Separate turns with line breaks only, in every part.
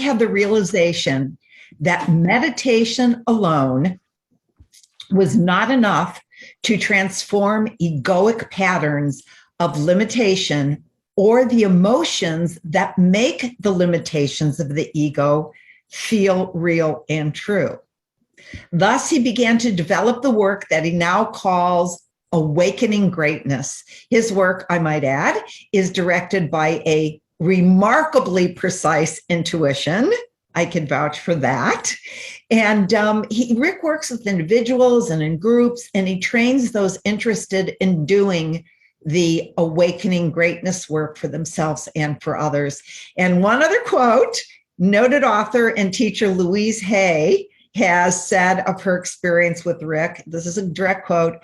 had the realization that meditation alone was not enough to transform egoic patterns of limitation or the emotions that make the limitations of the ego feel real and true. Thus, he began to develop the work that he now calls Awakening Greatness. His work, I might add, is directed by a remarkably precise intuition. I can vouch for that. And Rick works with individuals and in groups, and he trains those interested in doing the awakening greatness work for themselves and for others. And one other quote, noted author and teacher Louise Hay has said of her experience with Rick, this is a direct quote,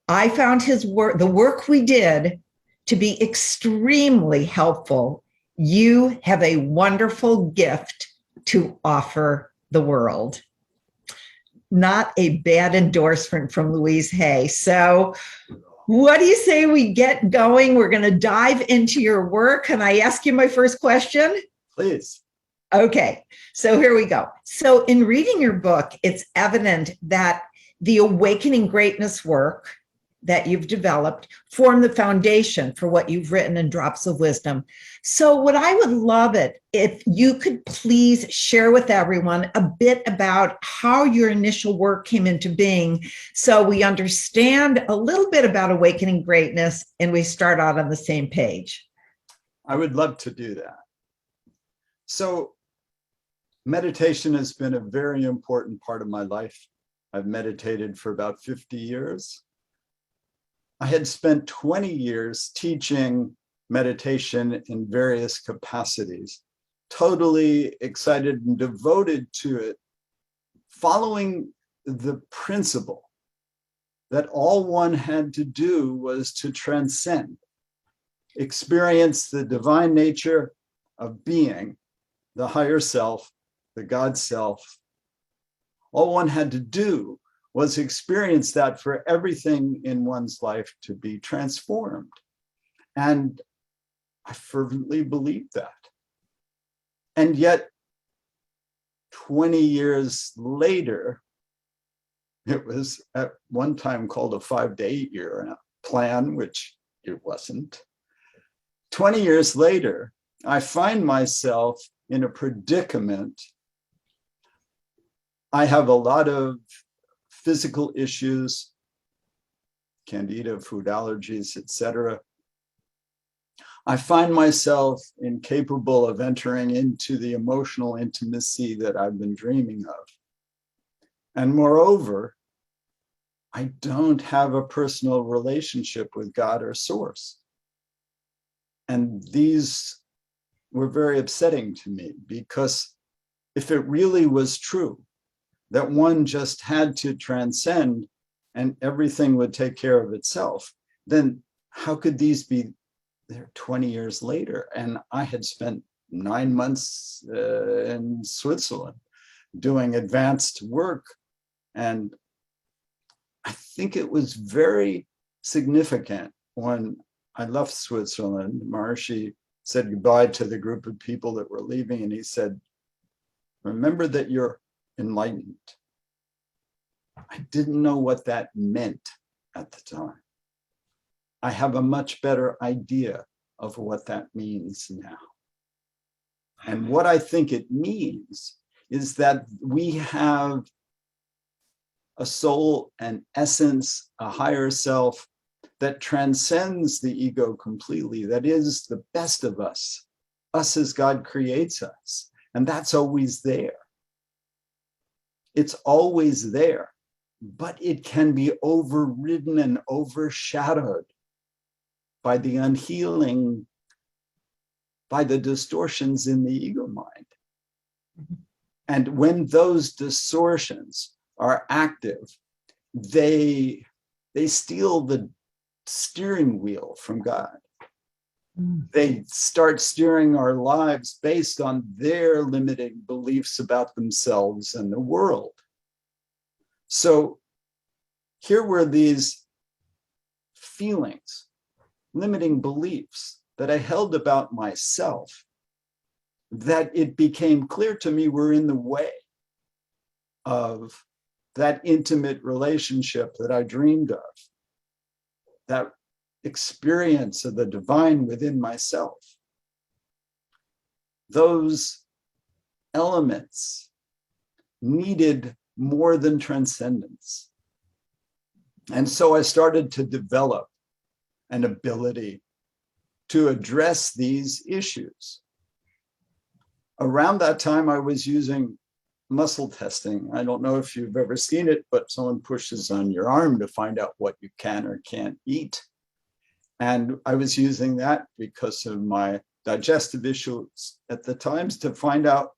I found his work, the work we did, to be extremely helpful. You have a wonderful gift to offer the world. Not a bad endorsement from Louise Hay. So what do you say we get going? We're going to dive into your work. Can I ask you my first question?
Please.
Okay, so here we go. So in reading your book, it's evident that the Awakening Greatness work that you've developed form the foundation for what you've written in Drops of Wisdom. So what I would love it if you could please share with everyone a bit about how your initial work came into being, so we understand a little bit about Awakening Greatness and we start out on the same page.
I would love to do that. So meditation has been a very important part of my life. I've meditated for about 50 years. I had spent 20 years teaching meditation in various capacities, totally excited and devoted to it, following the principle that all one had to do was to transcend, experience the divine nature of being, the higher self, the God self. All one had to do was experience that for everything in one's life to be transformed. And I fervently believed that. And yet, 20 years later, it was at one time called a 5 to 8 year plan, which it wasn't. 20 years later, I find myself in a predicament. I have a lot of physical issues, candida, food allergies, etc. I find myself incapable of entering into the emotional intimacy that I've been dreaming of. And moreover, I don't have a personal relationship with God or Source. And these were very upsetting to me, because if it really was true that one just had to transcend and everything would take care of itself, then how could these be there 20 years later? And I had spent 9 months in Switzerland doing advanced work. And I think it was very significant when I left Switzerland. Maharishi said goodbye to the group of people that were leaving, and he said, remember that you're enlightened. I didn't know what that meant at the time. I have a much better idea of what that means now. And what I think it means is that we have a soul, an essence, a higher self that transcends the ego completely, that is the best of us as God creates us. And that's always there. It's always there, but it can be overridden and overshadowed by the unhealing, by the distortions in the ego mind. And when those distortions are active, they steal the steering wheel from God. They start steering our lives based on their limiting beliefs about themselves and the world. So here were these feelings, limiting beliefs that I held about myself that it became clear to me were in the way of that intimate relationship that I dreamed of, that experience of the divine within myself. Those elements needed more than transcendence. And so I started to develop an ability to address these issues. Around that time, I was using muscle testing. I don't know if you've ever seen it, but someone pushes on your arm to find out what you can or can't eat. And I was using that because of my digestive issues at the times to find out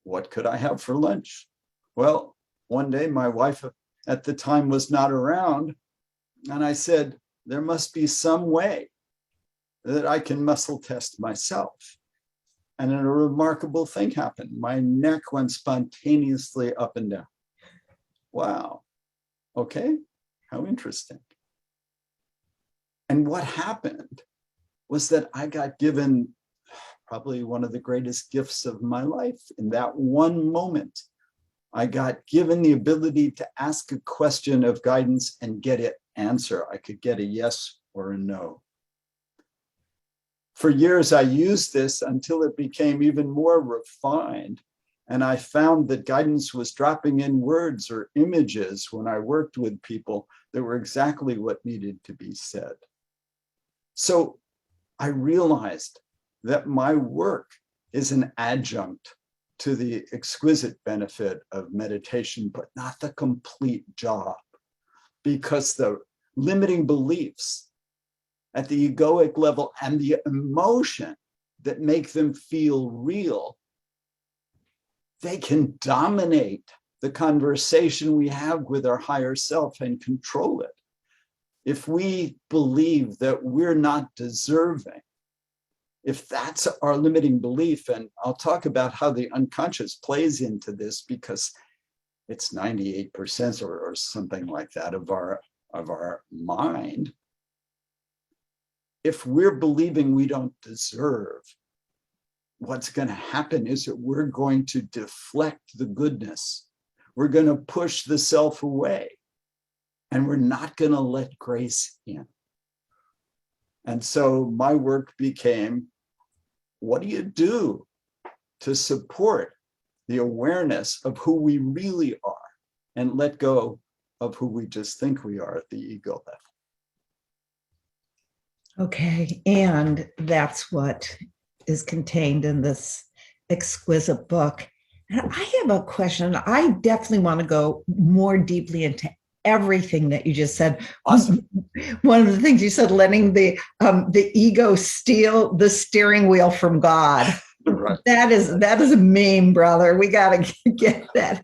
what could I have for lunch. Well, one day my wife at the time was not around, and I said, there must be some way that I can muscle test myself. And then a remarkable thing happened. My neck went spontaneously up and down. Wow. Okay, how interesting. And what happened was that I got given probably one of the greatest gifts of my life. In that one moment, I got given the ability to ask a question of guidance and get an answer. I could get a yes or a no. For years, I used this until it became even more refined. And I found that guidance was dropping in words or images when I worked with people that were exactly what needed to be said. So I realized that my work is an adjunct to the exquisite benefit of meditation, but not the complete job, because the limiting beliefs at the egoic level and the emotion that make them feel real, they can dominate the conversation we have with our higher self and control it. If we believe that we're not deserving, if that's our limiting belief, and I'll talk about how the unconscious plays into this, because it's 98% or something like that of our mind. If we're believing we don't deserve, what's going to happen is that we're going to deflect the goodness. We're going to push the self away, and we're not going to let grace in. And so my work became, what do you do to support the awareness of who we really are and let go of who we just think we are at the ego level?
Okay, and that's what is contained in this exquisite book. And I have a question. I definitely want to go more deeply into everything that you just said.
Awesome.
One of the things you said, letting the ego steal the steering wheel from God.
Right.
That is a meme, brother. We got to get that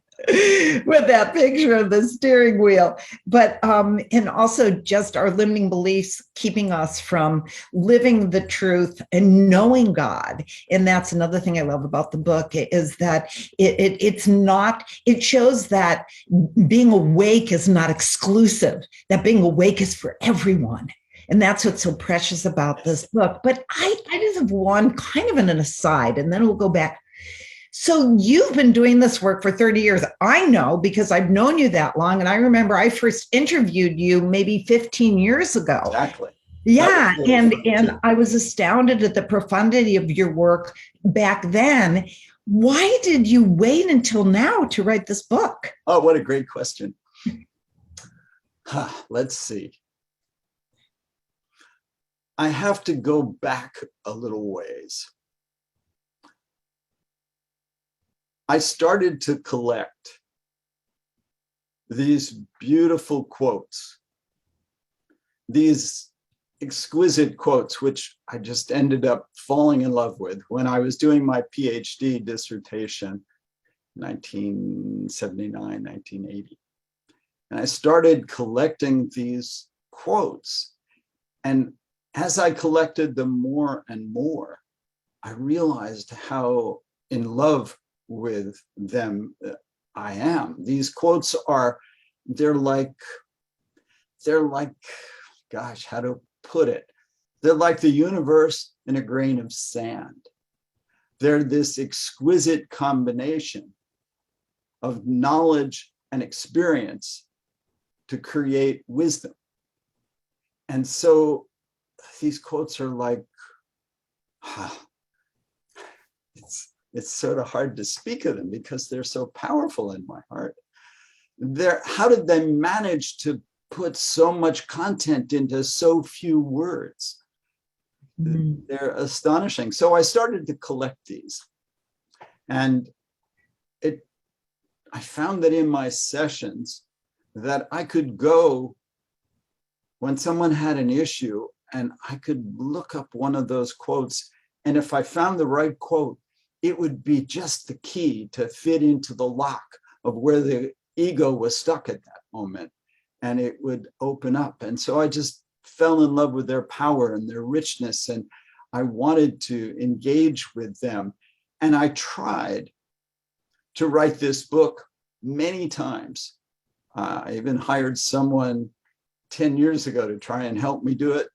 with that picture of the steering wheel. But and also just our limiting beliefs keeping us from living the truth and knowing God. And that's another thing I love about the book, is that it shows that being awake is not exclusive, that being awake is for everyone. And that's what's so precious about this book. But I just have one kind of an aside, and then we'll go back. So you've been doing this work for 30 years. I know, because I've known you that long. And I remember I first interviewed you maybe 15 years ago.
Exactly.
Yeah. And I was astounded at the profundity of your work back then. Why did you wait until now to write this book?
Oh, what a great question. Let's see. I have to go back a little ways. I started to collect these beautiful quotes, these exquisite quotes, which I just ended up falling in love with when I was doing my PhD dissertation, 1979, 1980. And I started collecting these quotes. And as I collected them more and more, I realized how in love with them I am. These quotes they're like, gosh, how to put it? They're like the universe in a grain of sand. They're this exquisite combination of knowledge and experience to create wisdom. And so these quotes are like, it's sort of hard to speak of them because they're so powerful in my heart. How did they manage to put so much content into so few words? Mm-hmm. They're astonishing. So I started to collect these. And I found that in my sessions that I could go when someone had an issue and I could look up one of those quotes. And if I found the right quote, it would be just the key to fit into the lock of where the ego was stuck at that moment. And it would open up. And so I just fell in love with their power and their richness. And I wanted to engage with them. And I tried to write this book many times. I even hired someone 10 years ago to try and help me do it.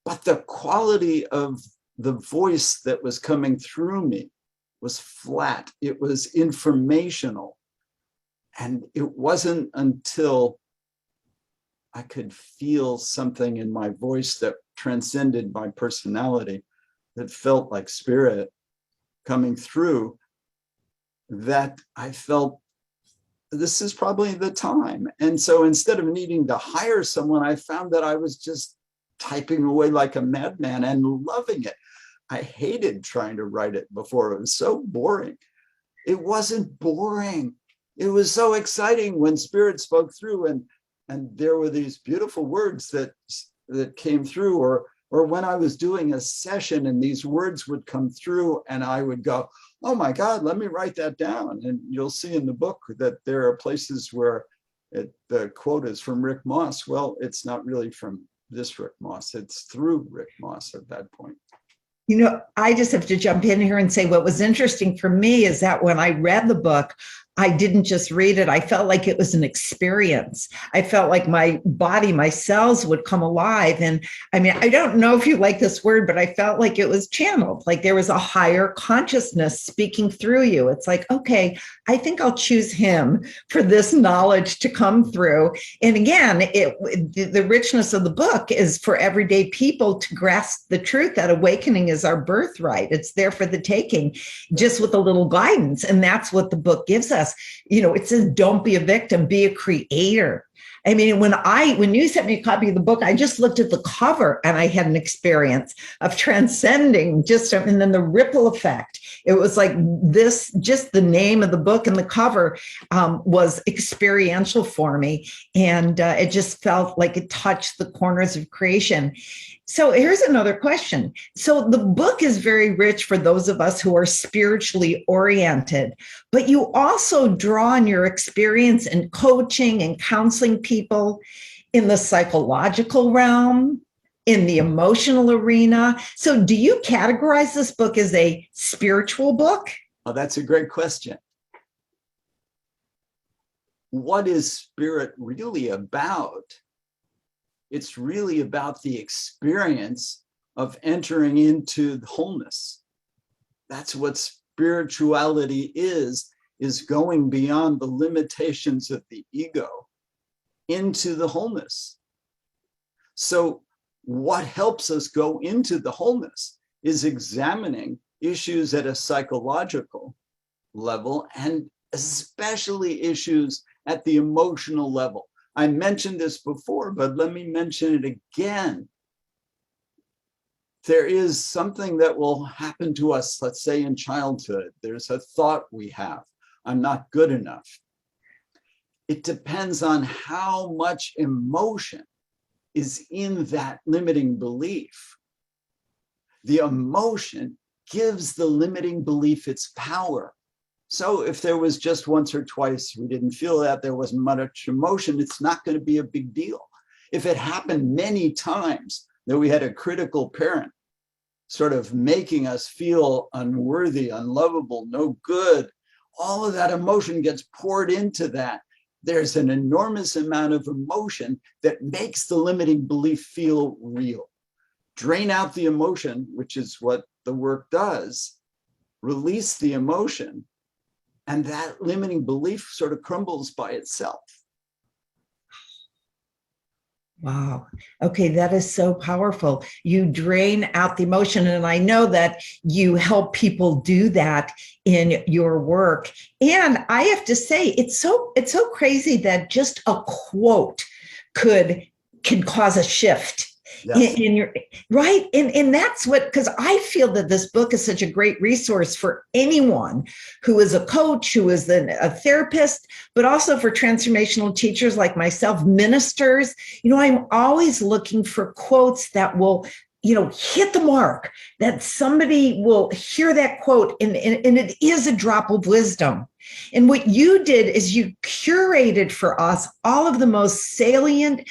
But the quality of the voice that was coming through me was flat. It was informational. And it wasn't until I could feel something in my voice that transcended my personality, that felt like spirit coming through, that I felt this is probably the time. And so instead of needing to hire someone, I found that I was just typing away like a madman and loving it. I hated trying to write it before. It was so boring. It wasn't boring. It was so exciting when spirit spoke through, and there were these beautiful words that came through, or when I was doing a session and these words would come through and I would go, oh my God, let me write that down. And you'll see in the book that there are places where the quote is from Rick Moss. Well, it's not really from this Rick Moss. It's through Rick Moss at that point.
You know, I just have to jump in here and say what was interesting for me is that when I read the book, I didn't just read it. I felt like it was an experience. I felt like my body, my cells would come alive. And I mean, I don't know if you like this word, but I felt like it was channeled, like there was a higher consciousness speaking through you. It's like, okay, I think I'll choose him for this knowledge to come through. And again, the richness of the book is for everyday people to grasp the truth that awakening is our birthright. It's there for the taking, just with a little guidance. And that's what the book gives us. You know, it says, don't be a victim, be a creator. I mean, when you sent me a copy of the book, I just looked at the cover and I had an experience of transcending and then the ripple effect. It was like this, just the name of the book and the cover was experiential for me. And it just felt like it touched the corners of creation. So here's another question. So the book is very rich for those of us who are spiritually oriented, but you also draw on your experience in coaching and counseling people in the psychological realm, in the emotional arena. So do you categorize this book as a spiritual book?
Oh, that's a great question. What is spirit really about? It's really about the experience of entering into wholeness. That's what spirituality is going beyond the limitations of the ego into the wholeness. So what helps us go into the wholeness is examining issues at a psychological level, and especially issues at the emotional level. I mentioned this before, but let me mention it again. There is something that will happen to us, let's say in childhood. There's a thought we have, I'm not good enough. It depends on how much emotion is in that limiting belief. The emotion gives the limiting belief its power. So if there was just once or twice we didn't feel that, there wasn't much emotion, it's not going to be a big deal. If it happened many times that we had a critical parent sort of making us feel unworthy, unlovable, no good, all of that emotion gets poured into that. There's an enormous amount of emotion that makes the limiting belief feel real. Drain out the emotion, which is what the work does, release the emotion, and that limiting belief sort of crumbles by itself.
Wow. Okay, that is so powerful. You drain out the emotion. And I know that you help people do that in your work. And I have to say, it's so crazy that just a quote can cause a shift.
Yes.
In your right. And that's what, because I feel that this book is such a great resource for anyone who is a coach, who is a therapist, but also for transformational teachers like myself, ministers. I'm always looking for quotes that will, hit the mark, that somebody will hear that quote and it is a drop of wisdom. And what you did is you curated for us all of the most salient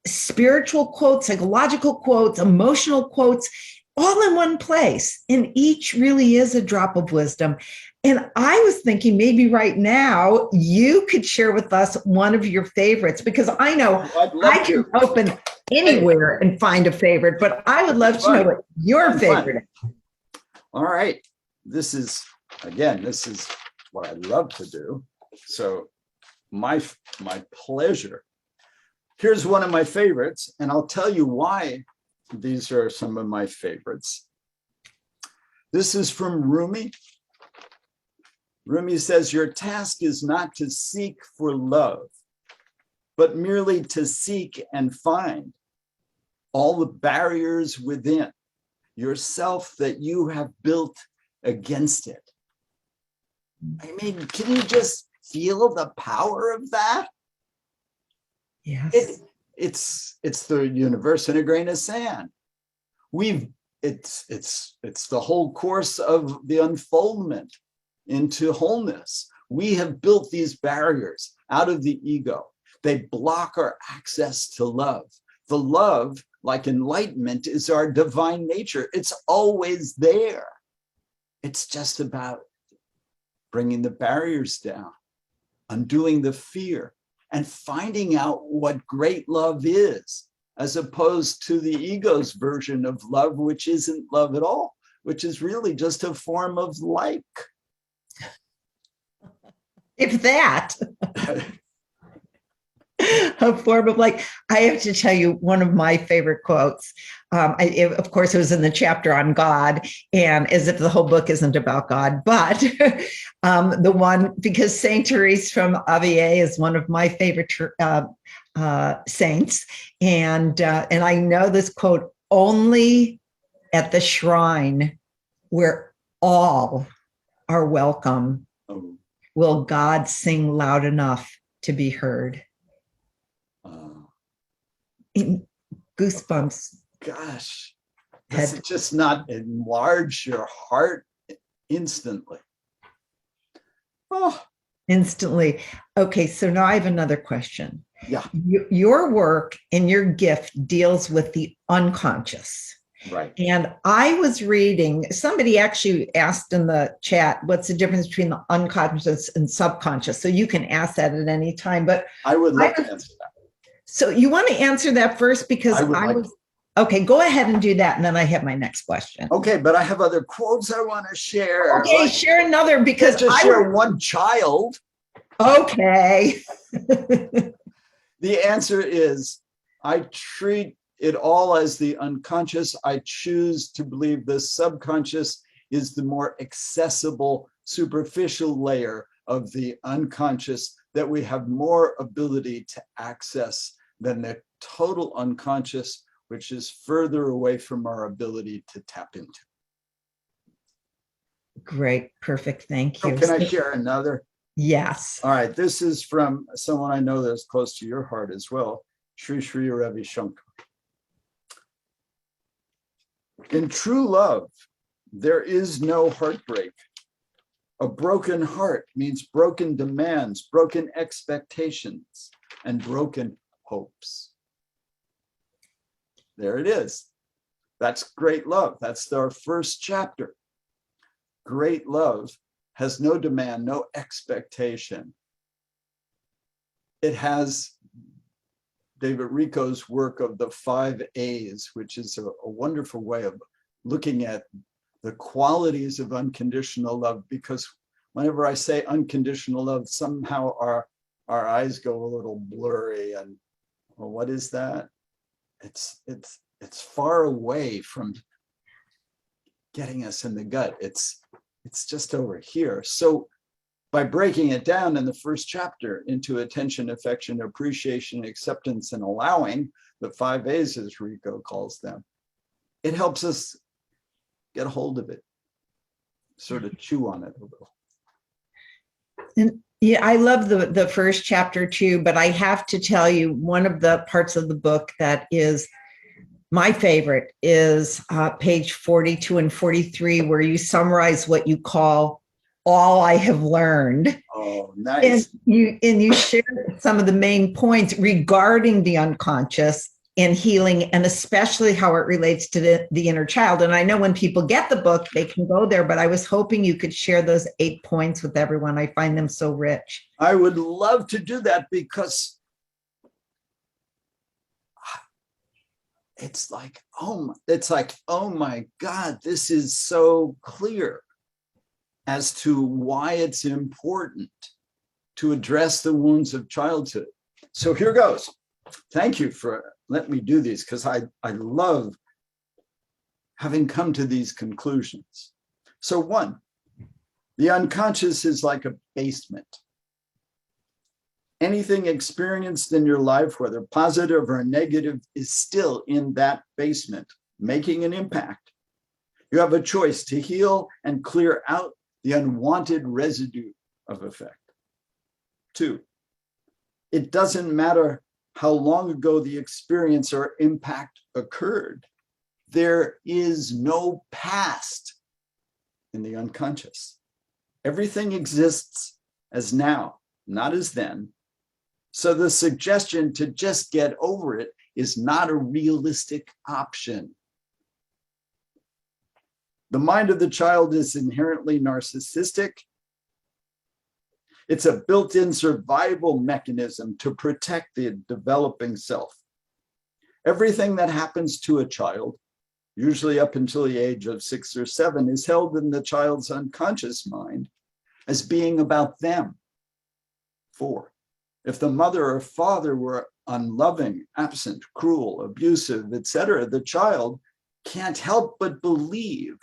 spiritual quotes, psychological quotes, emotional quotes, all in one place. And each really is a drop of wisdom. And I was thinking maybe right now you could share with us one of your favorites, because I know I can open anywhere and find a favorite, but I would love to know what your favorite is.
All right. This is what I love to do. So my pleasure. Here's one of my favorites, and I'll tell you why these are some of my favorites. This is from Rumi. Rumi says, your task is not to seek for love, but merely to seek and find all the barriers within yourself that you have built against it. I mean, can you just feel the power of that?
Yes.
It's the universe in a grain of sand. It's the whole course of the unfoldment into wholeness. We have built these barriers out of the ego. They block our access to love. The love, like enlightenment, is our divine nature. It's always there. It's just about bringing the barriers down, undoing the fear, and finding out what great love is, as opposed to the ego's version of love, which isn't love at all, which is really just a form of like.
If that. A form of like, I have to tell you one of my favorite quotes. Of course, it was in the chapter on God, and as if the whole book isn't about God, but the one, because Saint Therese from Avila is one of my favorite saints, and I know this quote: "Only at the shrine where all are welcome will God sing loud enough to be heard." Goosebumps.
Gosh, does it just not enlarge your heart instantly? Oh.
Instantly. Okay, so now I have another question.
Yeah.
Your work and your gift deals with the unconscious.
Right.
And I was reading, somebody actually asked in the chat, what's the difference between the unconscious and subconscious? So you can ask that at any time, but
I would love to answer that.
So you want to answer that first, because okay, go ahead and do that. And then I have my next question.
Okay, but I have other quotes I want to share.
Okay, share another, because
just share one child.
Okay.
The answer is, I treat it all as the unconscious. I choose to believe the subconscious is the more accessible, superficial layer of the unconscious that we have more ability to access than the total unconscious, which is further away from our ability to tap into.
Great. Perfect. Thank you.
Oh, can I share another?
Yes.
All right. This is from someone I know that's close to your heart as well, Sri Sri Ravi Shankar. In true love, there is no heartbreak. A broken heart means broken demands, broken expectations, and broken hopes. There it is. That's great love. That's our first chapter. Great love has no demand, no expectation. It has David Rico's work of the 5 A's, which is a wonderful way of looking at the qualities of unconditional love, because whenever I say unconditional love, somehow our eyes go a little blurry and, well, what is that? It's far away from getting us in the gut. It's just over here. So by breaking it down in the first chapter into attention, affection, appreciation, acceptance, and allowing, the 5 A's as Rico calls them, it helps us get a hold of it, sort of chew on it a little.
And yeah, I love the first chapter too, but I have to tell you, one of the parts of the book that is my favorite is page 42 and 43, where you summarize what you call all I have learned.
Oh, nice.
And you share some of the main points regarding the unconscious and healing, and especially how it relates to the inner child. And I know when people get the book, they can go there, but I was hoping you could share those 8 points with everyone. I find them so rich.
I would love to do that, because it's like, oh my God, this is so clear as to why it's important to address the wounds of childhood. So here goes. Thank you for letting me do these, because I love having come to these conclusions. So 1, the unconscious is like a basement. Anything experienced in your life, whether positive or negative, is still in that basement, making an impact. You have a choice to heal and clear out the unwanted residue of effect. 2, it doesn't matter how long ago the experience or impact occurred. There is no past in the unconscious. Everything exists as now, not as then. So the suggestion to just get over it is not a realistic option. The mind of the child is inherently narcissistic. It's a built-in survival mechanism to protect the developing self. Everything that happens to a child, usually up until the age of 6 or 7, is held in the child's unconscious mind as being about them. 4, if the mother or father were unloving, absent, cruel, abusive, etc., the child can't help but believe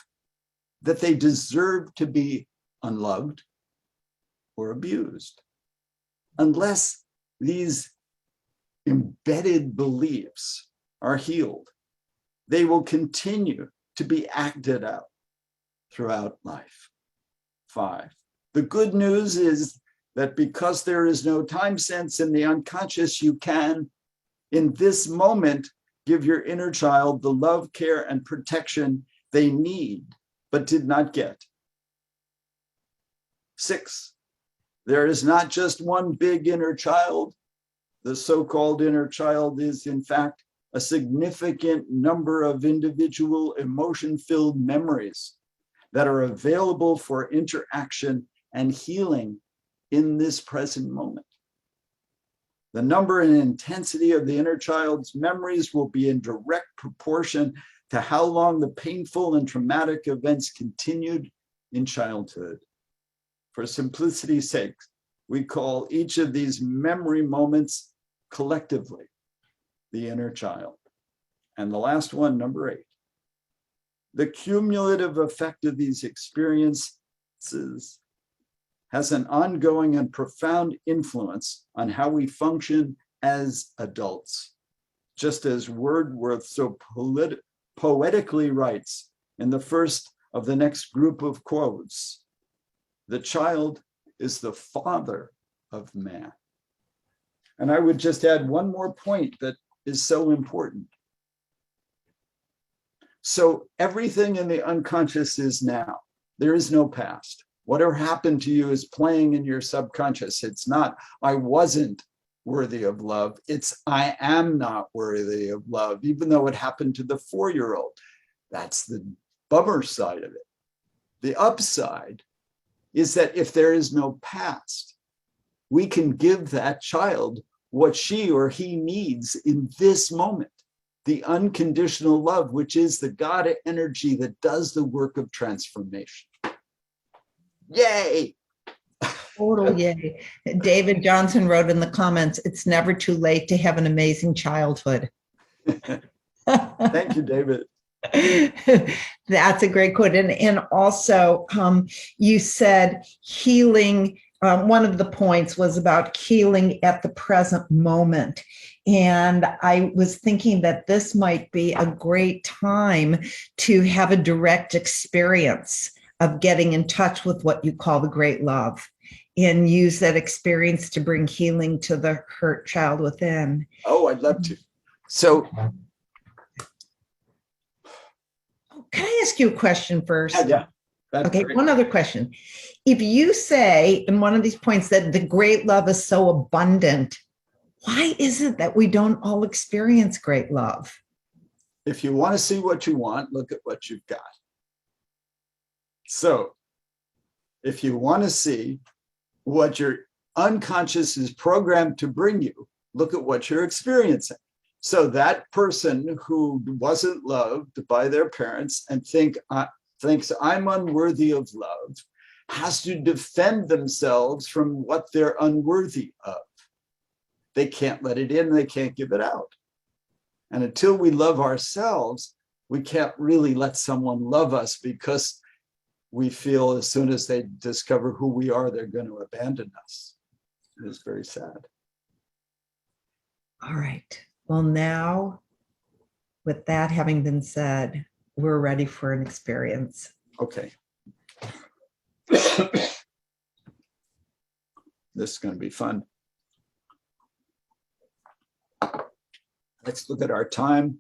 that they deserve to be unloved or abused. Unless these embedded beliefs are healed, they will continue to be acted out throughout life. 5, the good news is that because there is no time sense in the unconscious, you can, in this moment, give your inner child the love, care, and protection they need, but did not get. 6, there is not just one big inner child. The so-called inner child is, in fact, a significant number of individual emotion-filled memories that are available for interaction and healing in this present moment. The number and intensity of the inner child's memories will be in direct proportion to how long the painful and traumatic events continued in childhood. For simplicity's sake, we call each of these memory moments collectively the inner child. And the last one, number 8, the cumulative effect of these experiences has an ongoing and profound influence on how we function as adults. Just as Wordsworth so poetically writes in the first of the next group of quotes, the child is the father of man. And I would just add one more point that is so important. So everything in the unconscious is now. There is no past. Whatever happened to you is playing in your subconscious. It's not, I wasn't worthy of love. It's, I am not worthy of love, even though it happened to the 4-year-old. That's the bummer side of it. The upside is that if there is no past, we can give that child what she or he needs in this moment. the unconditional love, which is the God energy that does the work of transformation. Yay!
Total yay. David Johnson wrote in the comments, it's never too late to have an amazing childhood.
Thank you, David.
That's a great quote. And also, you said healing. One of the points was about healing at the present moment. And I was thinking that this might be a great time to have a direct experience of getting in touch with what you call the great love and use that experience to bring healing to the hurt child within.
Oh, I'd love to. So,
can I ask you a question first?
Yeah.
Okay, great. One other question. If you say in one of these points that the great love is so abundant, why is it that we don't all experience great love?
If you want to see what you want, look at what you've got. So, if you want to see what your unconscious is programmed to bring you, look at what you're experiencing. So that person who wasn't loved by their parents and thinks I'm unworthy of love has to defend themselves from what they're unworthy of. They can't let it in, they can't give it out. And until we love ourselves, we can't really let someone love us, because we feel as soon as they discover who we are, they're going to abandon us. It is very sad.
All right. Well, now, with that having been said, we're ready for an experience.
Okay. This is going to be fun. Let's look at our time.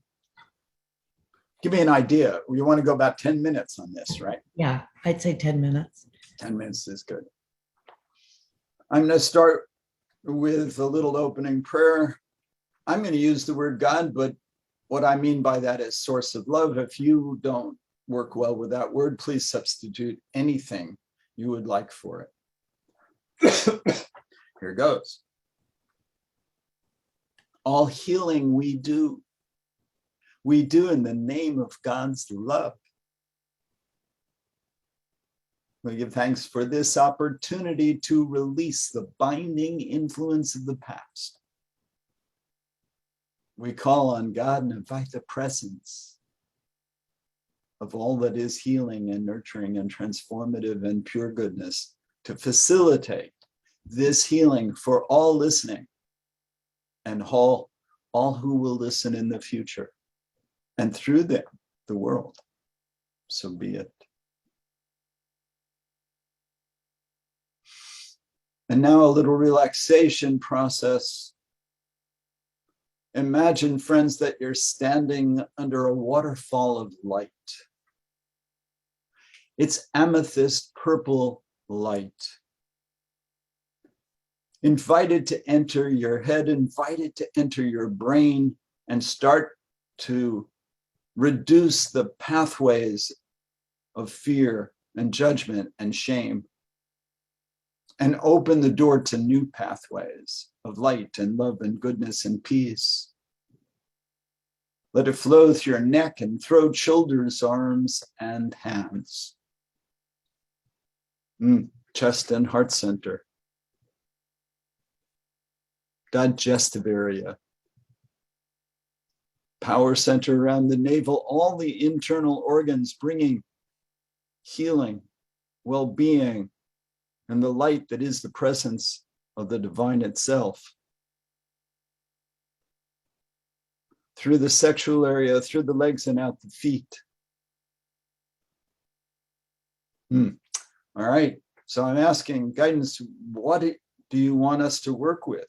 Give me an idea. You want to go about 10 minutes on this, right?
Yeah, I'd say 10 minutes.
10 minutes is good. I'm going to start with a little opening prayer. I'm going to use the word God, but what I mean by that is source of love. If you don't work well with that word, please substitute anything you would like for it. Here goes. All healing we do in the name of God's love. We give thanks for this opportunity to release the binding influence of the past. We call on God and invite the presence of all that is healing and nurturing and transformative and pure goodness to facilitate this healing for all listening and all who will listen in the future, and through them, the world. So be it. And now a little relaxation process. Imagine, friends, that you're standing under a waterfall of light. It's amethyst purple light. Invite it to enter your head, invite it to enter your brain, and start to reduce the pathways of fear and judgment and shame, and open the door to new pathways of light and love and goodness and peace. Let it flow through your neck and throat, shoulders, arms, and hands. Chest and heart center. Digestive area. Power center around the navel, all the internal organs bringing healing, well-being, and the light that is the presence of the divine itself. Through the sexual area, through the legs and out the feet. All right, so I'm asking guidance, what do you want us to work with?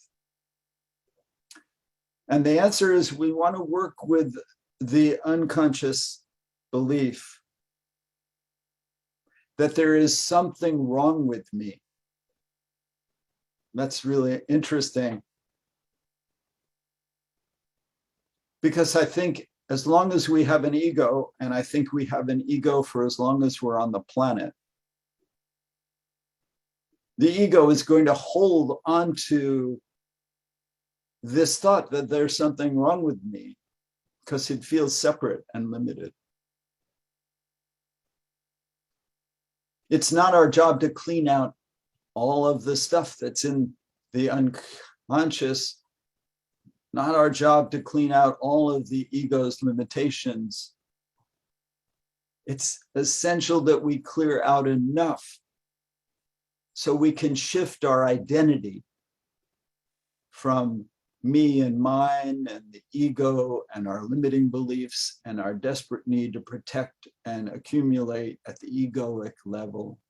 And the answer is we want to work with the unconscious belief that there is something wrong with me. That's really interesting. Because I think as long as we have an ego, and I think we have an ego for as long as we're on the planet, the ego is going to hold on to this thought that there's something wrong with me. because it feels separate and limited. It's not our job to clean out all of the stuff that's in the unconscious, not our job to clean out all of the ego's limitations. It's essential that we clear out enough so we can shift our identity from me and mine and the ego and our limiting beliefs and our desperate need to protect and accumulate at the egoic level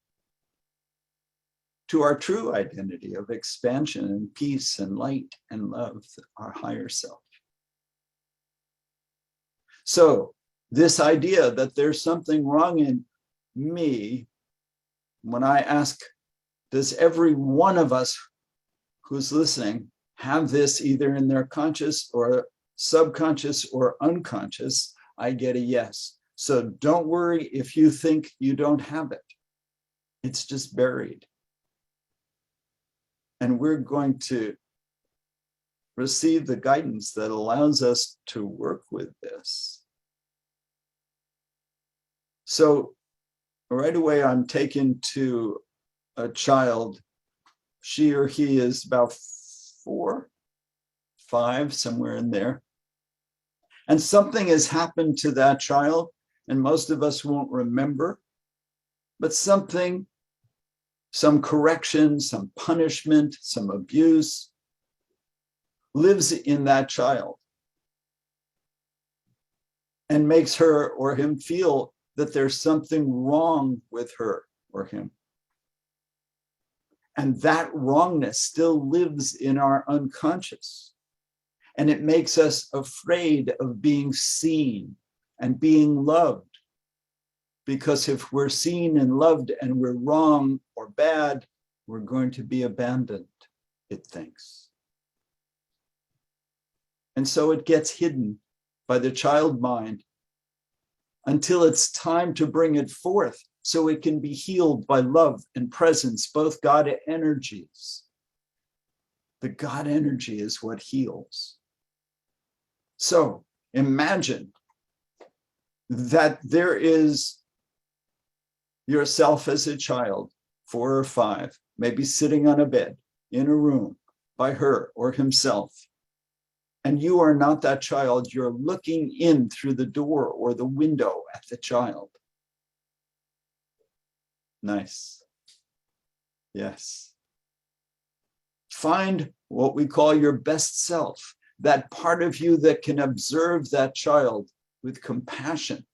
to our true identity of expansion and peace and light and love, our higher self. So this idea that there's something wrong in me, when I ask, does every one of us who's listening have this either in their conscious or subconscious or unconscious, I get a yes. So don't worry if you think you don't have it. It's just buried. And we're going to receive the guidance that allows us to work with this. So right away, I'm taken to a child. She or he is about 4, 5, somewhere in there. And something has happened to that child, and most of us won't remember, but something, some correction, some punishment, some abuse lives in that child and makes her or him feel that there's something wrong with her or him. And that wrongness still lives in our unconscious. And it makes us afraid of being seen and being loved. Because if we're seen and loved and we're wrong or bad, we're going to be abandoned, it thinks. And so it gets hidden by the child mind until it's time to bring it forth so it can be healed by love and presence, both God energies. The God energy is what heals. So imagine that there is yourself as a child, 4 or 5, maybe sitting on a bed in a room by her or himself. And you are not that child. You're looking in through the door or the window at the child. Nice. Yes. Find what we call your best self, that part of you that can observe that child with compassion,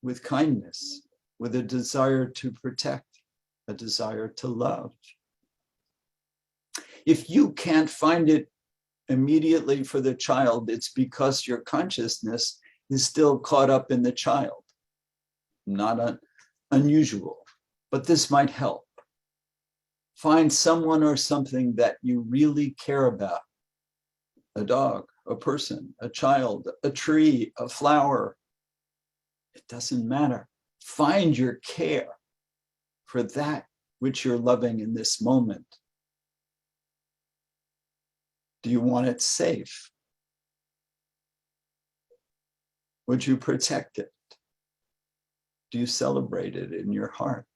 with kindness, with a desire to protect, a desire to love. If you can't find it immediately for the child, it's because your consciousness is still caught up in the child. Not unusual, but this might help. Find someone or something that you really care about. A dog, a person, a child, a tree, a flower. It doesn't matter. Find your care for that which you're loving in this moment. Do you want it safe? Would you protect it? Do you celebrate it in your heart?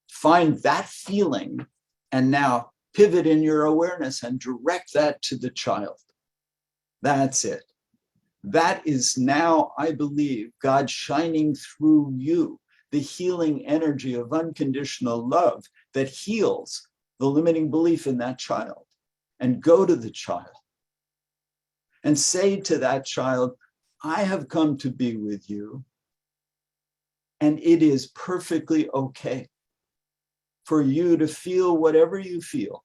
Find that feeling and now pivot in your awareness and direct that to the child. That's it. That is now, I believe, God shining through you, the healing energy of unconditional love that heals the limiting belief in that child. And go to the child and say to that child, I have come to be with you, and it is perfectly okay for you to feel whatever you feel,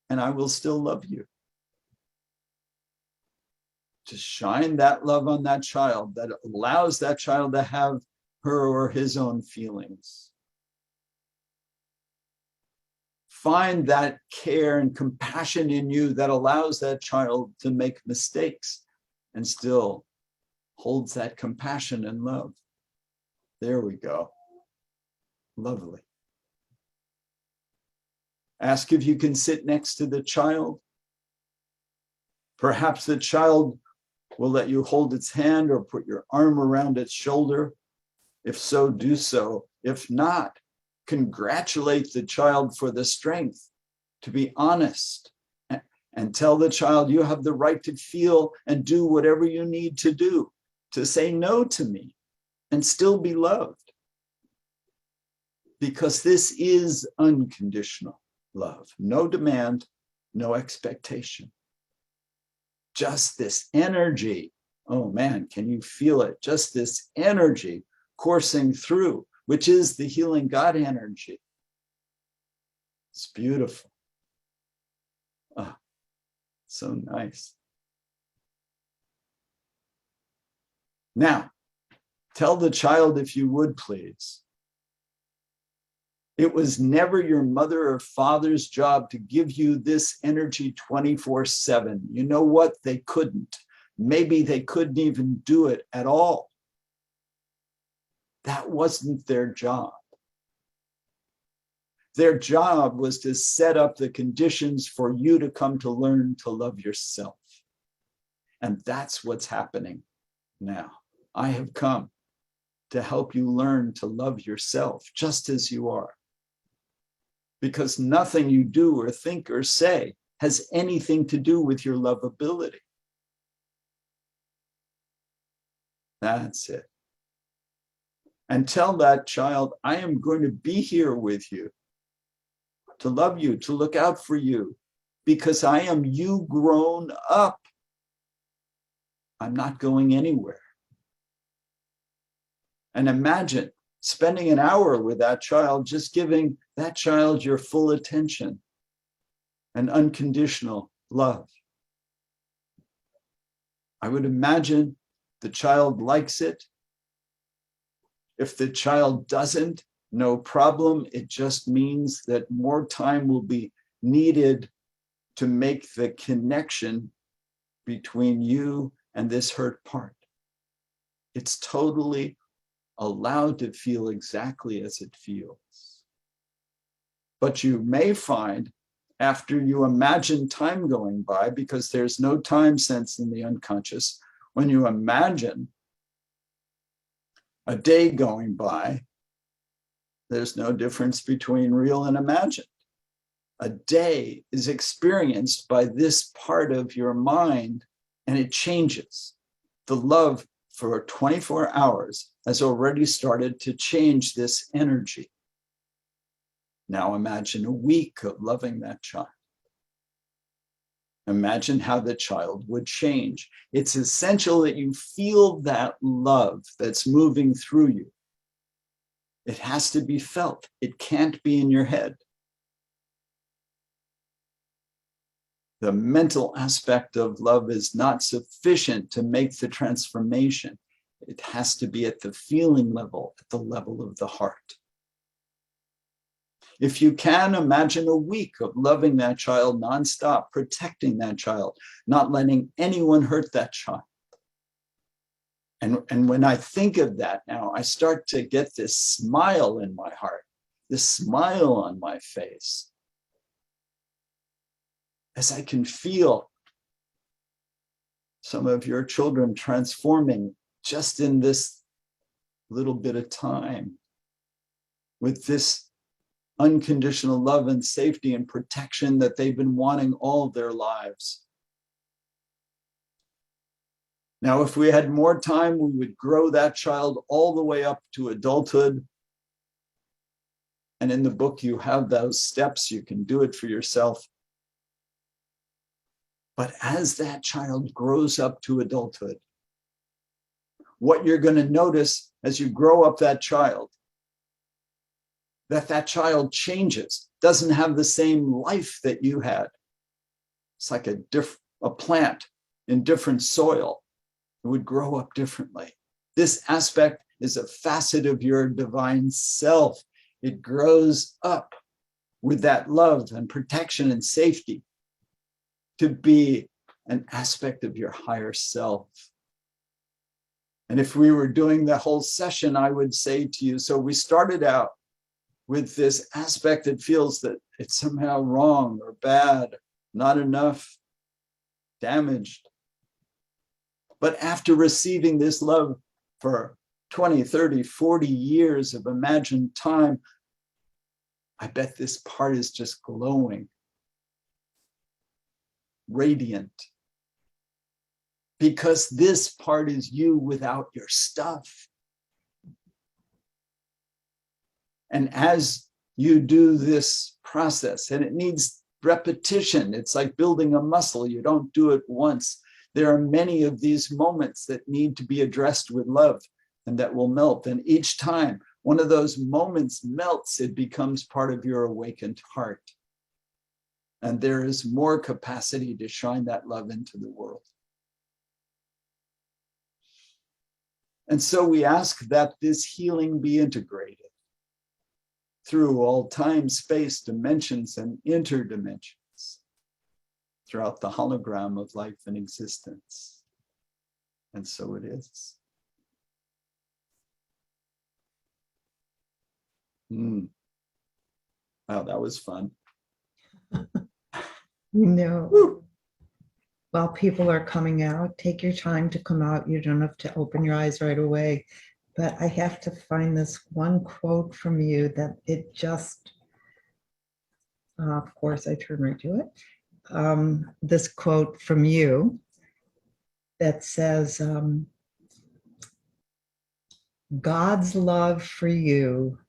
and I will still love you. To shine that love on that child that allows that child to have her or his own feelings. Find that care and compassion in you that allows that child to make mistakes and still holds that compassion and love. There we go. Lovely. Ask if you can sit next to the child Perhaps the child will let you hold its hand or put your arm around its shoulder. If so, do so. If not, congratulate the child for the strength to be honest and tell the child you have the right to feel and do whatever you need to do, to say no to me and still be loved. Because this is unconditional love. No demand, no expectation. Just this energy. Oh man, can you feel it? Just this energy coursing through, which is the healing God energy. It's beautiful. Oh, so nice. Now, tell the child, if you would please, it was never your mother or father's job to give you this energy 24/7. You know what? They couldn't. Maybe they couldn't even do it at all. That wasn't their job. Their job was to set up the conditions for you to come to learn to love yourself. And that's what's happening now. I have come to help you learn to love yourself just as you are. Because nothing you do or think or say has anything to do with your lovability. That's it. And tell that child, I am going to be here with you, to love you, to look out for you, because I am you grown up. I'm not going anywhere. And imagine spending an hour with that child, just giving that child your full attention and unconditional love. I would imagine the child likes it. If the child doesn't, no problem. It just means that more time will be needed to make the connection between you and this hurt part. It's totally allowed to feel exactly as it feels. But you may find, after you imagine time going by, because there's no time sense in the unconscious, when you imagine a day going by, there's no difference between real and imagined. A day is experienced by this part of your mind, and it changes. The love for 24 hours has already started to change this energy. Now imagine a week of loving that child. Imagine how the child would change. It's essential that you feel that love that's moving through you. It has to be felt. It can't be in your head. The mental aspect of love is not sufficient to make the transformation. It has to be at the feeling level, at the level of the heart. If you can, imagine a week of loving that child nonstop, protecting that child, not letting anyone hurt that child. And when I think of that now, I start to get this smile in my heart, this smile on my face, as I can feel some of your children transforming just in this little bit of time with this unconditional love and safety and protection that they've been wanting all their lives. Now, if we had more time, we would grow that child all the way up to adulthood. And in the book, you have those steps. You can do it for yourself. But as that child grows up to adulthood, what you're going to notice as you grow up that child child changes, doesn't have the same life that you had. It's like a plant in different soil. It would grow up differently. This aspect is a facet of your divine self. It grows up with that love and protection and safety to be an aspect of your higher self. And if we were doing the whole session, I would say to you, so we started out with this aspect that feels that it's somehow wrong or bad, not enough, damaged. But after receiving this love for 20, 30, 40 years of imagined time, I bet this part is just glowing, radiant. Because this part is you without your stuff. And as you do this process, and it needs repetition, it's like building a muscle. You don't do it once. There are many of these moments that need to be addressed with love and that will melt. And each time one of those moments melts, it becomes part of your awakened heart. And there is more capacity to shine that love into the world. And so we ask that this healing be integrated through all time, space, dimensions, and interdimensions throughout the hologram of life and existence. And so it is. Wow, that was fun.
No. While people are coming out, take your time to come out. You don't have to open your eyes right away. But I have to find this one quote from you that it just, of course, I turn right to it. This quote from you that says, God's love for you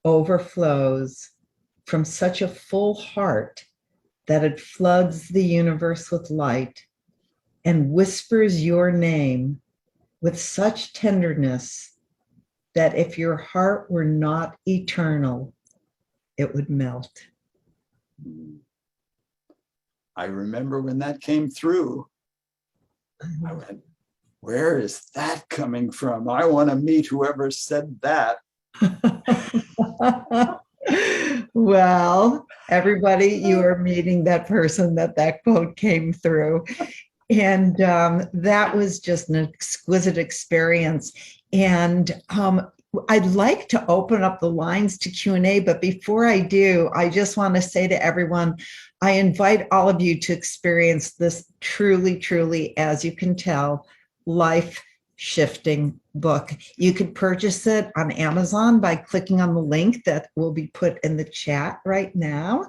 overflows from such a full heart that it floods the universe with light and whispers your name with such tenderness that if your heart were not eternal, it would melt.
I remember when that came through, I went, where is that coming from? I want to meet whoever said that.
Well, everybody, you are meeting that person that quote came through. And that was just an exquisite experience. And I'd like to open up the lines to Q&A, but before I do, I just want to say to everyone, I invite all of you to experience this truly, truly, as you can tell, life-shifting book. You could purchase it on Amazon by clicking on the link that will be put in the chat right now.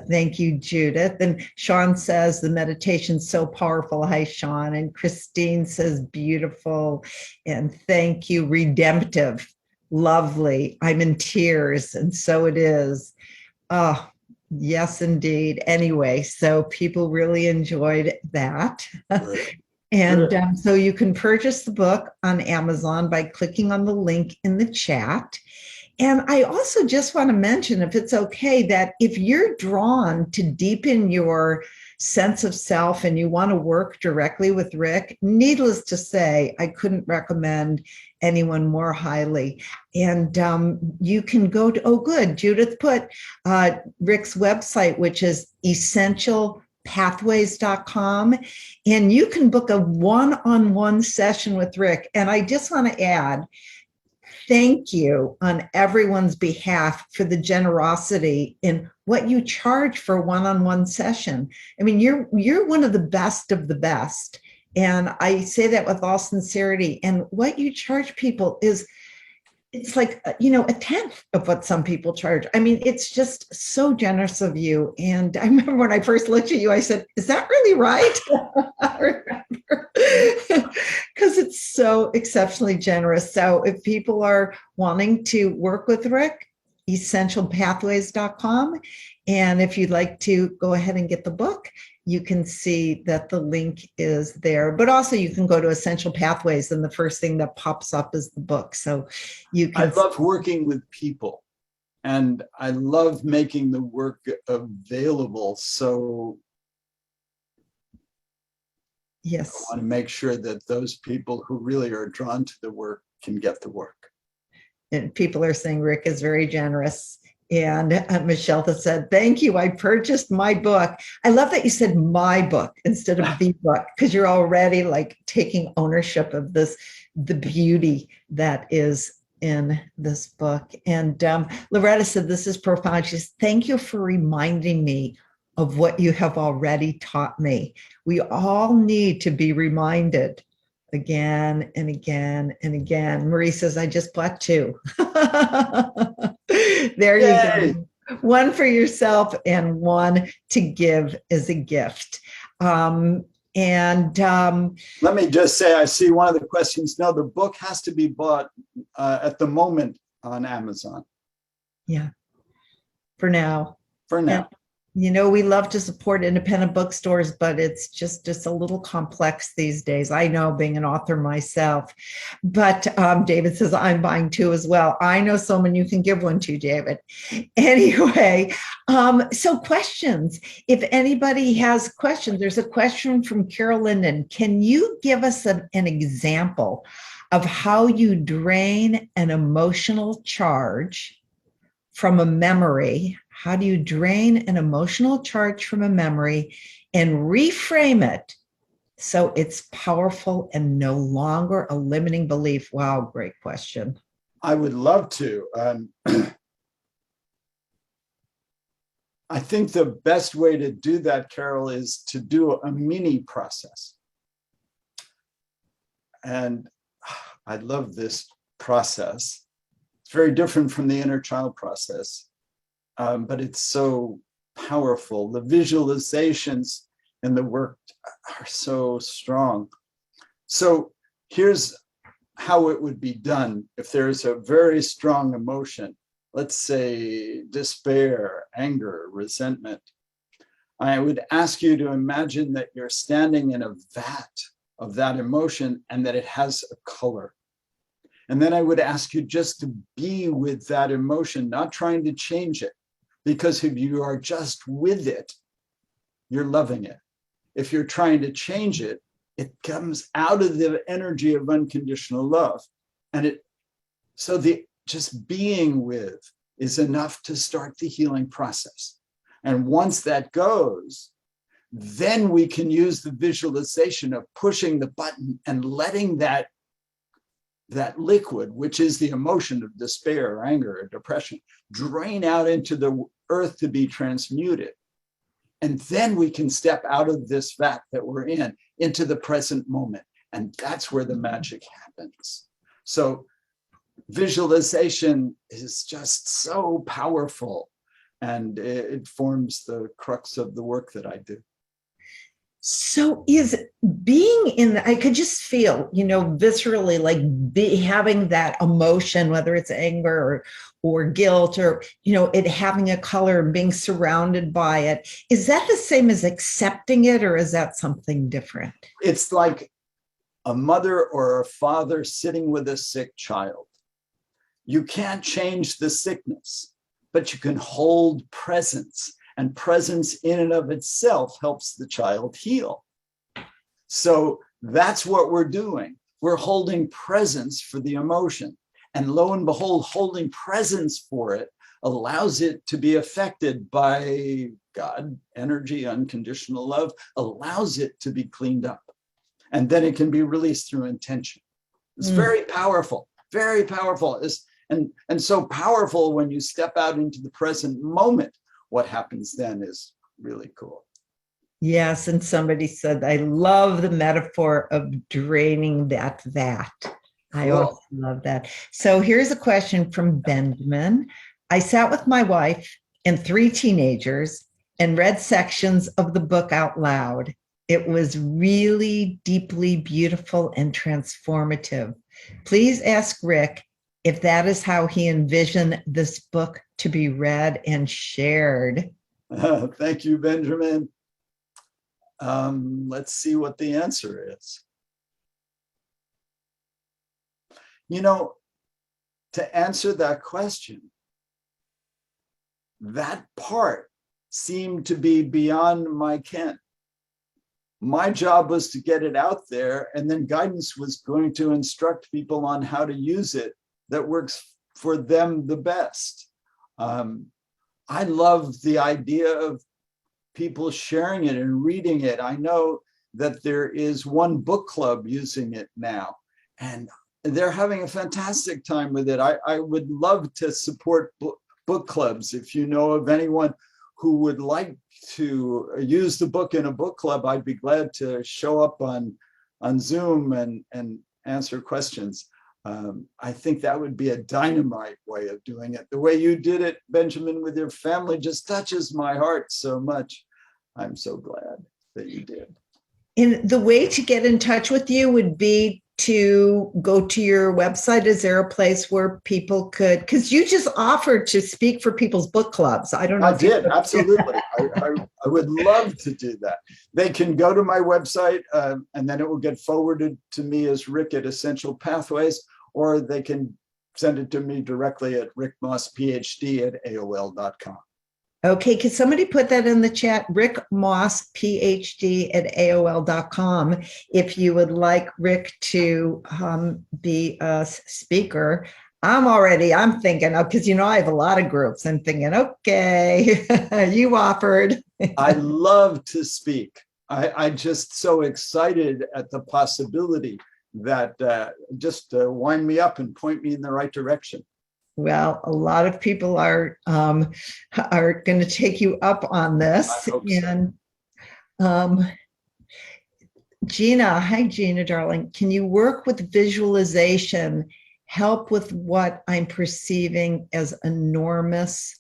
Thank you, Judith. And Sean says the meditation's so powerful. Hi, Sean. And Christine says beautiful. And thank you, redemptive. Lovely. I'm in tears. And so it is. Oh, yes, indeed. Anyway, so people really enjoyed that. And so you can purchase the book on Amazon by clicking on the link in the chat. And I also just want to mention, if it's okay, that if you're drawn to deepen your sense of self and you want to work directly with Rick, needless to say, I couldn't recommend anyone more highly. And you can go to, oh, good, Judith put Rick's website, which is essentialpathways.com, and you can book a one-on-one session with Rick. And I just want to add, thank you on everyone's behalf for the generosity in what you charge for a one-on-one session. I mean, you're one of the best. And I say that with all sincerity. And what you charge people is, it's like, a tenth of what some people charge. I mean, it's just so generous of you. And I remember when I first looked at you, I said, is that really right? I remember, because it's so exceptionally generous. So if people are wanting to work with Rick, essentialpathways.com. And if you'd like to go ahead and get the book, you can see that the link is there. But also you can go to Essential Pathways and the first thing that pops up is the book. So you can.
I love working with people and I love making the work available. So
yes,
I want to make sure that those people who really are drawn to the work can get the work.
And people are saying Rick is very generous. And Michelle has said, thank you. I purchased my book. I love that you said my book instead of the book, because you're already like taking ownership of this, the beauty that is in this book. And Loretta said, this is profound. She says, thank you for reminding me of what you have already taught me. We all need to be reminded again and again and again. Marie says, I just bought two. There you
Yay!
go. One for yourself and one to give as a gift.
Let me just say, I see one of the questions. No, the book has to be bought at the moment on Amazon.
Yeah, for now.
For now.
And, you know, we love to support independent bookstores, but it's just a little complex these days. I know, being an author myself. But David says, I'm buying two as well. I know someone you can give one to, David. Anyway, so questions. If anybody has questions, there's a question from Carol Linden. Can you give us an example of how you drain an emotional charge from a memory? How do you drain an emotional charge from a memory and reframe it so it's powerful and no longer a limiting belief? Wow, great question.
I would love to. I think the best way to do that, Carol, is to do a mini process. And I love this process. It's very different from the inner child process. But it's so powerful. The visualizations and the work are so strong. So here's how it would be done if there's a very strong emotion, let's say despair, anger, resentment. I would ask you to imagine that you're standing in a vat of that emotion and that it has a color. And then I would ask you just to be with that emotion, not trying to change it. Because if you are just with it, you're loving it. If you're trying to change it, it comes out of the energy of unconditional love. And just being with is enough to start the healing process. And once that goes, then we can use the visualization of pushing the button and letting that liquid, which is the emotion of despair, or anger, or depression, drain out into the earth to be transmuted. And then we can step out of this vat that we're in into the present moment. And that's where the magic happens. So visualization is just so powerful. And it forms the crux of the work that I do.
So is being in I could just feel, viscerally, like having that emotion, whether it's anger or guilt, or, it having a color and being surrounded by it. Is that the same as accepting it, or is that something different?
It's like a mother or a father sitting with a sick child. You can't change the sickness, but you can hold presence. And presence in and of itself helps the child heal. So that's what we're doing. We're holding presence for the emotion. And lo and behold, holding presence for it allows it to be affected by God, energy, unconditional love, allows it to be cleaned up. And then it can be released through intention. It's very powerful, very powerful. And so powerful when you step out into the present moment. What happens then is really cool.
Yes, and somebody said, I love the metaphor of draining that vat. I also love that. So here's a question from Benjamin. I sat with my wife and 3 teenagers and read sections of the book out loud. It was really deeply beautiful and transformative. Please ask Rick if that is how he envisioned this book to be read and shared.
Thank you, Benjamin. Let's see what the answer is. To answer that question, that part seemed to be beyond my ken. My job was to get it out there, and then guidance was going to instruct people on how to use it that works for them the best. I love the idea of people sharing it and reading it. I know that there is one book club using it now, and they're having a fantastic time with it. I would love to support book clubs. If you know of anyone who would like to use the book in a book club, I'd be glad to show up on Zoom and answer questions. I think that would be a dynamite way of doing it. The way you did it, Benjamin, with your family just touches my heart so much. I'm so glad that you did.
And the way to get in touch with you would be to go to your website. Is there a place where people could, because you just offered to speak for people's book clubs. I don't know.
I did, absolutely. I would love to do that. They can go to my website and then it will get forwarded to me as Rick at Essential Pathways, or they can send it to me directly at rickmossphd@aol.com.
Okay, could somebody put that in the chat? Rick Moss, PhD at AOL.com. If you would like Rick to be a speaker. I'm thinking, because I have a lot of groups. I'm thinking, okay, you offered.
I love to speak. I'm just so excited at the possibility that just wind me up and point me in the right direction.
Well, a lot of people are going to take you up on this.
I hope
and Gina, hi Gina, darling. Can you work with visualization, help with what I'm perceiving as enormous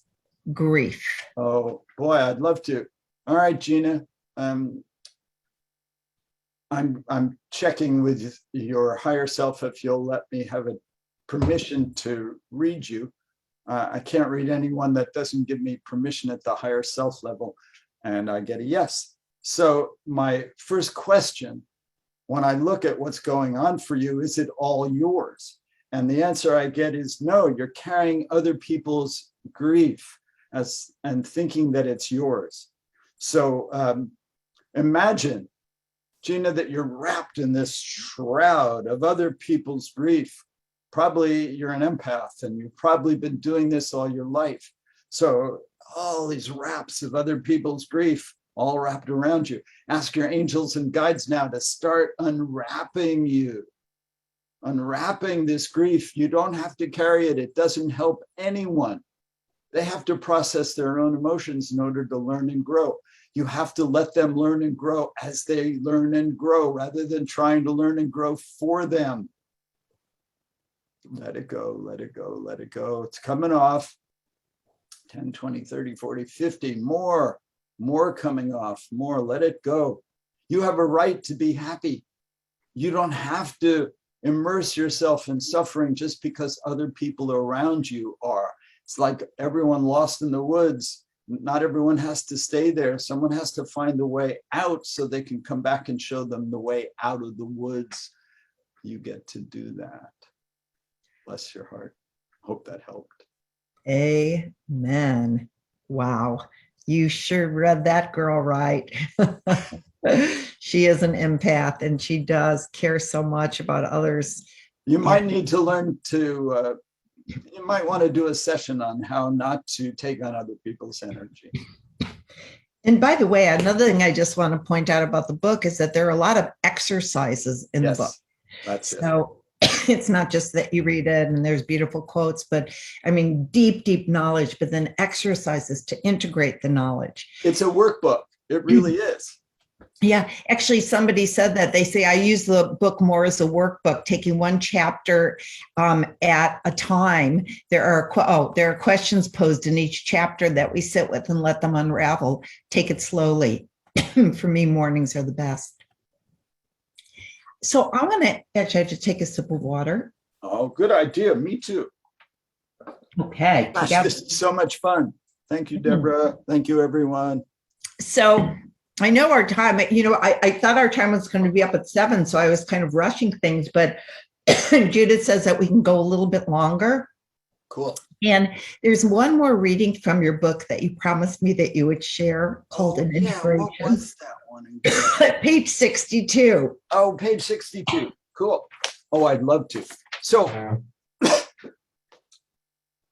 grief?
Oh boy, I'd love to. All right, Gina. I'm checking with your higher self if you'll let me have a permission to read you. I can't read anyone that doesn't give me permission at the higher self level, and I get a yes. So my first question, when I look at what's going on for you, is it all yours? And the answer I get is no, you're carrying other people's grief and thinking that it's yours. So imagine, Gina, that you're wrapped in this shroud of other people's grief. Probably you're an empath and you've probably been doing this all your life. So all these wraps of other people's grief all wrapped around you. Ask your angels and guides now to start unwrapping you. Unwrapping this grief. You don't have to carry it. It doesn't help anyone. They have to process their own emotions in order to learn and grow. You have to let them learn and grow as they learn and grow, rather than trying to learn and grow for them. Let it go, let it go, let it go. It's coming off. 10, 20, 30, 40, 50, more coming off, more, let it go. You have a right to be happy. You don't have to immerse yourself in suffering just because other people around you are. It's like everyone lost in the woods. Not everyone has to stay there. Someone has to find the way out so they can come back and show them the way out of the woods. You get to do that. Bless your heart. Hope that helped.
Amen. Wow. You sure read that girl right. She is an empath and she does care so much about others.
You might need to learn to, you might want to do a session on how not to take on other people's energy.
And by the way, another thing I just want to point out about the book is that there are a lot of exercises in the book.
That's it.
So it's not just that you read it and there's beautiful quotes, but I mean, deep knowledge, but then exercises to integrate the knowledge.
It's a workbook. It really is.
Yeah, actually, somebody said that. They say I use the book more as a workbook, taking one chapter at a time. There are questions posed in each chapter that we sit with and let them unravel. Take it slowly. For me, mornings are the best. So I'm going to actually have to take a sip of water.
Oh, good idea. Me too.
Okay.
Gosh, this is so much fun. Thank you, Deborah. Thank you, everyone.
So I know our time, I thought our time was going to be up at 7, so I was kind of rushing things, but Judith says that we can go a little bit longer.
Cool.
And there's one more reading from your book that you promised me that you would share called An Integration.
What was that one?
Page 62.
Oh, page 62. Cool. Oh, I'd love to. So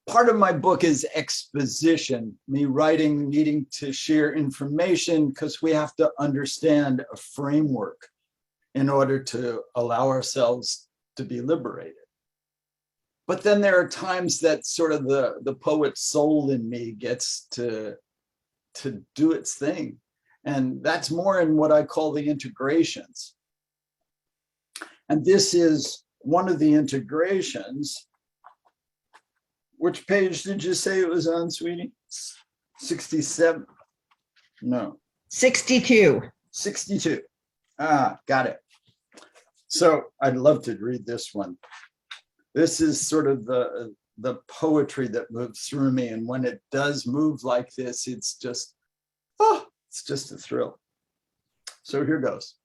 part of my book is exposition, me writing, needing to share information because we have to understand a framework in order to allow ourselves to be liberated. But then there are times that sort of the poet soul in me gets to to do its thing. And that's more in what I call the integrations. And this is one of the integrations. Which page did you say it was on, sweetie? 67? No.
62.
62. Ah, got it. So I'd love to read this one. This is sort of the poetry that moves through me. And when it does move like this, it's just a thrill. So here goes.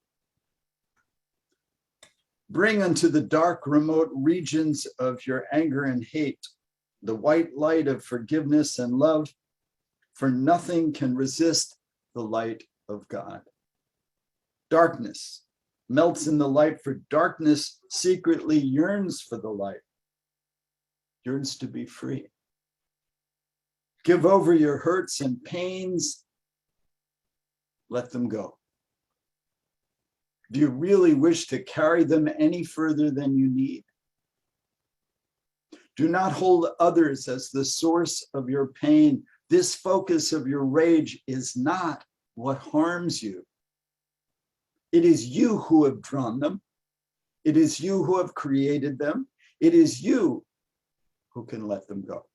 Bring unto the dark, remote regions of your anger and hate the white light of forgiveness and love, for nothing can resist the light of God. Darkness melts in the light, for darkness secretly yearns for the light, yearns to be free. Give over your hurts and pains, let them go. Do you really wish to carry them any further than you need? Do not hold others as the source of your pain. This focus of your rage is not what harms you. It is you who have drawn them. It is you who have created them. It is you who can let them go.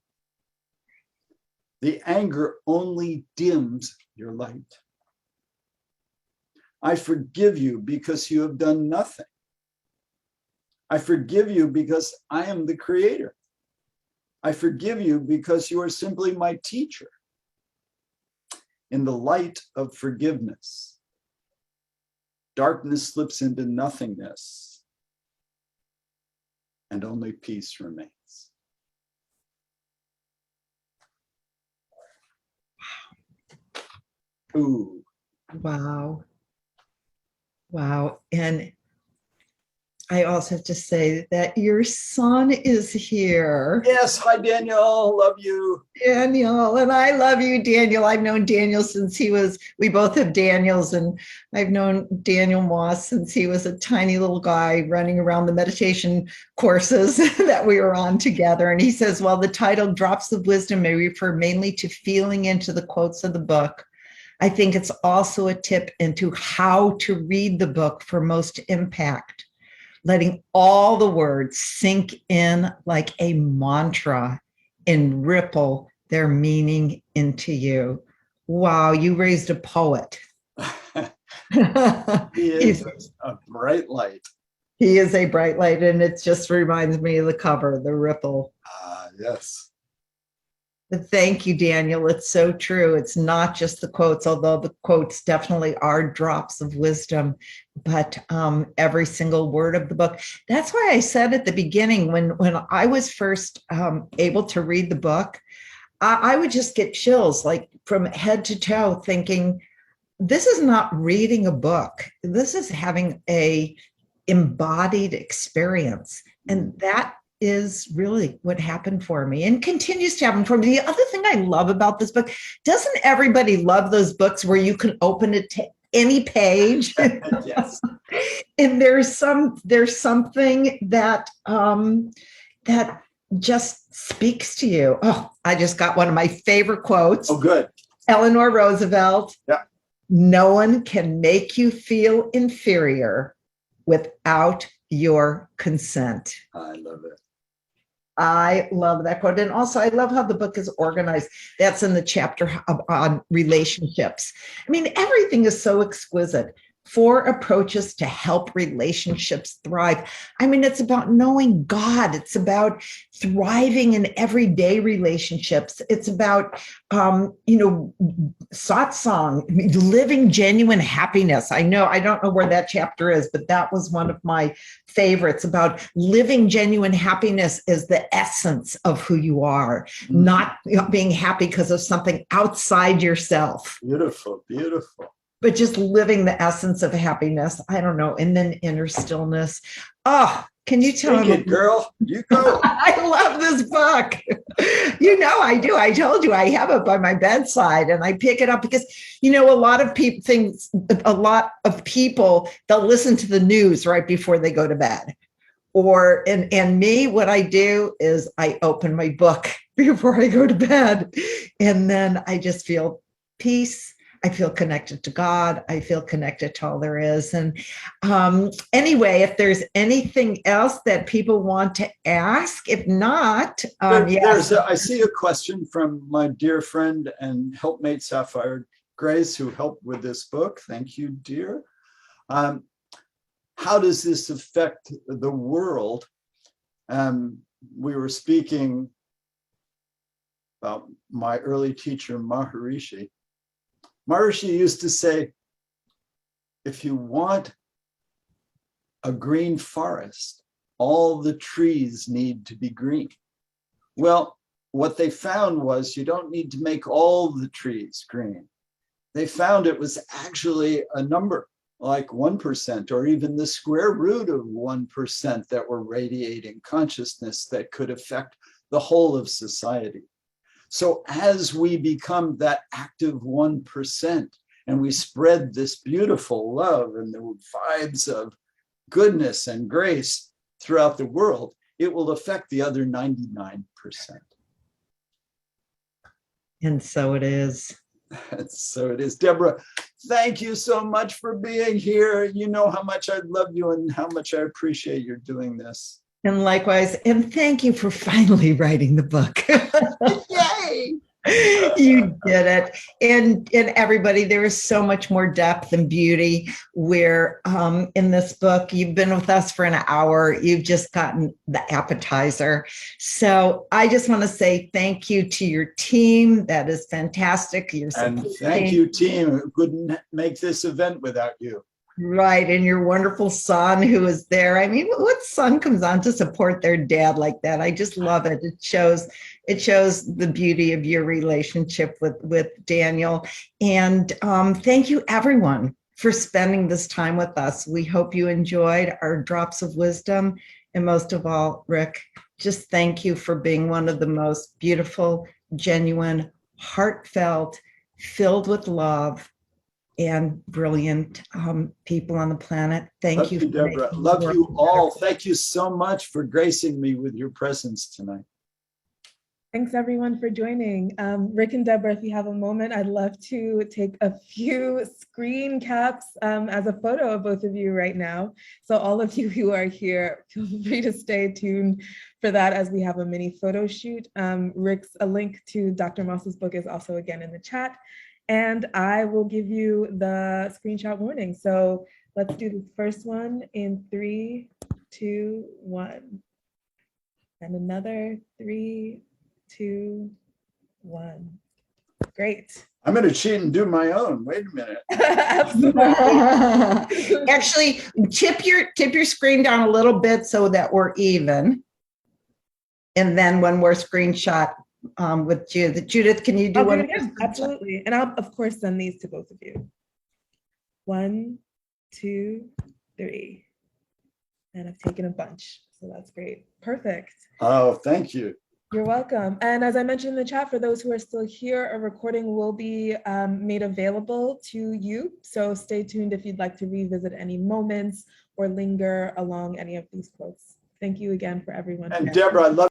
The anger only dims your light. I forgive you because you have done nothing. I forgive you because I am the creator. I forgive you because you are simply my teacher. In the light of forgiveness, darkness slips into nothingness, and only peace remains. Ooh.
Wow. Wow. And I also have to say that your son is here.
Yes, hi Daniel, love you.
Daniel, and I love you, Daniel. I've known Daniel since we both have Daniels, and I've known Daniel Moss since he was a tiny little guy running around the meditation courses that we were on together. And he says, well, the title Drops of Wisdom may refer mainly to feeling into the quotes of the book. I think it's also a tip into how to read the book for most impact, letting all the words sink in like a mantra and ripple their meaning into you. Wow, you raised a poet.
He is a bright light.
He is a bright light, and it just reminds me of the cover, the ripple.
Yes.
Thank you, Daniel. It's so true. It's not just the quotes, although the quotes definitely are drops of wisdom, but every single word of the book. That's why I said at the beginning, when I was first able to read the book, I would just get chills, like from head to toe, thinking, this is not reading a book. This is having a embodied experience. And that is really what happened for me and continues to happen for me. The other thing I love about this book, doesn't everybody love those books where you can open it to any page?
Yes.
And there's something that that just speaks to you. Oh, I just got one of my favorite quotes.
Oh, good.
Eleanor Roosevelt.
Yeah.
No one can make you feel inferior without your consent.
I love it.
I love that quote. And also, I love how the book is organized. That's in the chapter on relationships. I mean, everything is so exquisite. 4 approaches to help relationships thrive. I mean, it's about knowing God. It's about thriving in everyday relationships. It's about, satsang, living genuine happiness. I don't know where that chapter is, but that was one of my favorites. About living genuine happiness is the essence of who you are, not being happy because of something outside yourself.
Beautiful, beautiful.
But just living the essence of happiness. I don't know. And then inner stillness. Oh, can you tell me?
Girl, you go.
I love this book. I do. I told you I have it by my bedside and I pick it up because, a lot of people, they'll listen to the news right before they go to bed. And me, what I do is I open my book before I go to bed. And then I just feel peace. I feel connected to God. I feel connected to all there is. And anyway, if there's anything else that people want to ask, if not, yes.
I see a question from my dear friend and helpmate Sapphire Grace, who helped with this book. Thank you, dear. How does this affect the world? We were speaking about my early teacher, Maharishi. Maharishi used to say, if you want a green forest, all the trees need to be green. Well, what they found was you don't need to make all the trees green. They found it was actually a number like 1% or even the square root of 1% that were radiating consciousness that could affect the whole of society. So as we become that active 1% and we spread this beautiful love and the vibes of goodness and grace throughout the world, it will affect the other 99%.
And so it is.
So it is. Deborah, thank you so much for being here. You know how much I love you and how much I appreciate your doing this.
And likewise, and thank you for finally writing the book.
Yay!
You did it. And everybody, there is so much more depth and beauty where in this book, you've been with us for an hour, you've just gotten the appetizer. So I just want to say thank you to your team. That is fantastic.
And thank you, team. Couldn't make this event without you.
Right. And your wonderful son who is there. I mean, what son comes on to support their dad like that? I just love it. It shows the beauty of your relationship with Daniel. And thank you, everyone, for spending this time with us. We hope you enjoyed our drops of wisdom. And most of all, Rick, just thank you for being one of the most beautiful, genuine, heartfelt, filled with love, and brilliant people on the planet. Thank you,
Deborah. Love you all. Thank you so much for gracing me with your presence tonight.
Thanks everyone for joining. Rick and Deborah, if you have a moment, I'd love to take a few screen caps as a photo of both of you right now. So all of you who are here, feel free to stay tuned for that as we have a mini photo shoot. Rick's a link to Dr. Moss's book is also again in the chat. And I will give you the screenshot warning. So let's do the first one in 3, 2, 1. And another 3, 2, 1. Great.
I'm going to cheat and do my own. Wait a minute.
Actually, tip your screen down a little bit so that we're even. And then when we're screenshot, with Judith, can you do one?
Again, absolutely. And I'll, of course, send these to both of you. 1, 2, 3. And I've taken a bunch. So that's great. Perfect.
Oh, thank you.
You're welcome. And as I mentioned in the chat, for those who are still here, a recording will be made available to you. So stay tuned if you'd like to revisit any moments or linger along any of these quotes. Thank you again for everyone.
And Deborah, I love